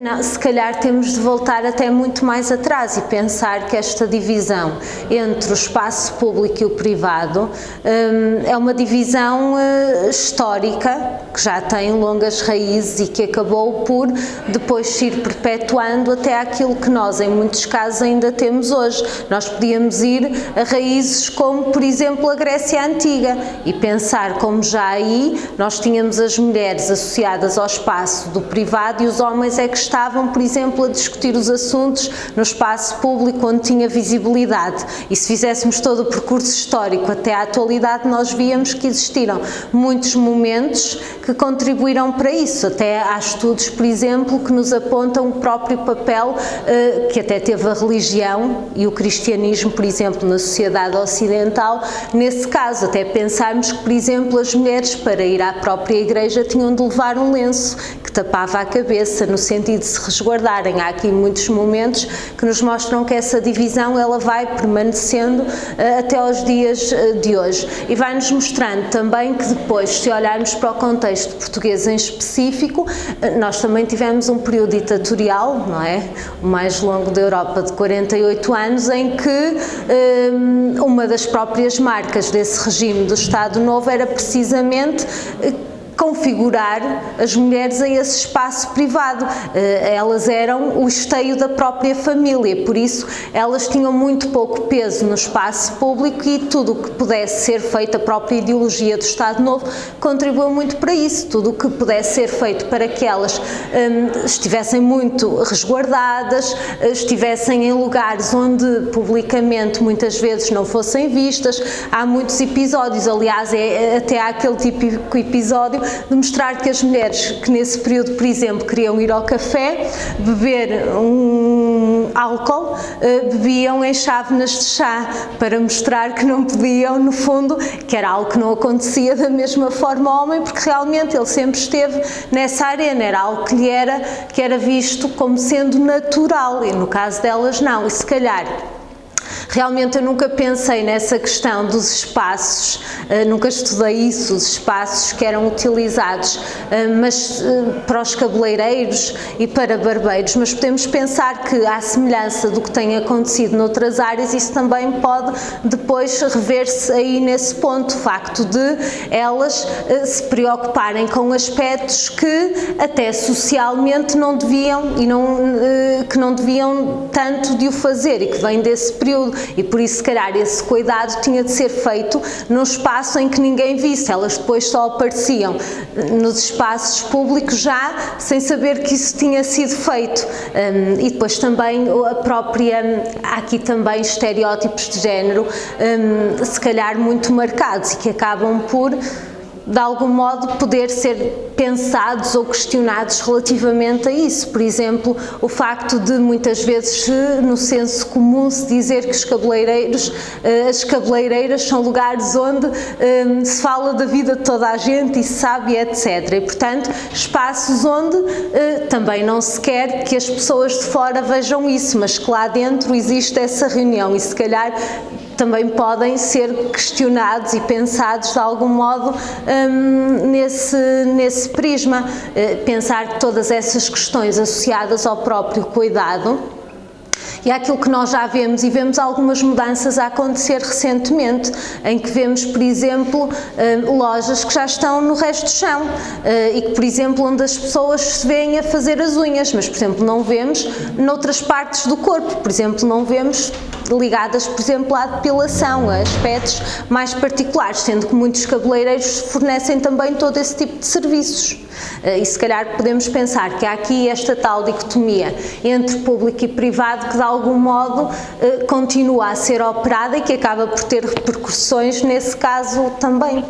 Não, se calhar temos de voltar até muito mais atrás e pensar que esta divisão entre o espaço público e o privado é uma divisão histórica, que já tem longas raízes e que acabou por depois se ir perpetuando até aquilo que nós, em muitos casos, ainda temos hoje. Nós podíamos ir a raízes como, por exemplo, a Grécia Antiga e pensar como já aí nós tínhamos as mulheres associadas ao espaço do privado e os homens é que estavam, por exemplo, a discutir os assuntos no espaço público onde tinha visibilidade. E se fizéssemos todo o percurso histórico até à atualidade, nós víamos que existiram muitos momentos que contribuíram para isso. Até há estudos, por exemplo, que nos apontam o próprio papel que até teve a religião e o cristianismo, por exemplo, na sociedade ocidental, nesse caso. Até pensarmos que, por exemplo, as mulheres, para ir à própria igreja, tinham de levar um lenço que tapava a cabeça, no sentido de se resguardarem. Há aqui muitos momentos que nos mostram que essa divisão ela vai permanecendo até aos dias de hoje. E vai-nos mostrando também que depois, se olharmos para o contexto português em específico, nós também tivemos um período ditatorial, não é? O mais longo da Europa, de 48 anos, em que uma das próprias marcas desse regime do Estado Novo era precisamente configurar as mulheres a esse espaço privado. Elas eram o esteio da própria família, por isso elas tinham muito pouco peso no espaço público e tudo o que pudesse ser feito, a própria ideologia do Estado Novo contribuiu muito para isso, tudo o que pudesse ser feito para que elas estivessem muito resguardadas, estivessem em lugares onde publicamente muitas vezes não fossem vistas. Há muitos episódios, aliás, até há aquele típico episódio de mostrar que as mulheres que nesse período, por exemplo, queriam ir ao café, beber um álcool, bebiam em chávenas de chá, para mostrar que não podiam, no fundo, que era algo que não acontecia da mesma forma ao homem, porque realmente ele sempre esteve nessa arena, era algo que era visto como sendo natural, e no caso delas não, e se calhar realmente eu nunca pensei nessa questão dos espaços, nunca estudei isso, os espaços que eram utilizados mas para os cabeleireiros e para barbeiros, mas podemos pensar que, à semelhança do que tem acontecido noutras áreas, isso também pode depois rever-se aí nesse ponto, o facto de elas se preocuparem com aspectos que até socialmente não deviam que não deviam tanto de o fazer e que vem desse período. E por isso, se calhar, esse cuidado tinha de ser feito num espaço em que ninguém visse. Elas depois só apareciam nos espaços públicos já sem saber que isso tinha sido feito. E depois também há aqui também estereótipos de género, se calhar muito marcados e que acabam por, de algum modo, poder ser pensados ou questionados relativamente a isso. Por exemplo, o facto de muitas vezes, no senso comum, se dizer que as cabeleireiras são lugares onde se fala da vida de toda a gente e se sabe, etc. E, portanto, espaços onde também não se quer que as pessoas de fora vejam isso, mas que lá dentro existe essa reunião e, se calhar, também podem ser questionados e pensados de algum modo nesse prisma. Pensar que todas essas questões associadas ao próprio cuidado e aquilo que nós já vemos, e vemos algumas mudanças a acontecer recentemente, em que vemos, por exemplo, lojas que já estão no resto do chão e que, por exemplo, onde as pessoas se veem a fazer as unhas, mas, por exemplo, não vemos noutras partes do corpo, por exemplo, não vemos ligadas, por exemplo, à depilação, a aspectos mais particulares, sendo que muitos cabeleireiros fornecem também todo esse tipo de serviços. E se calhar podemos pensar que há aqui esta tal dicotomia entre público e privado que de algum modo continua a ser operada e que acaba por ter repercussões nesse caso também.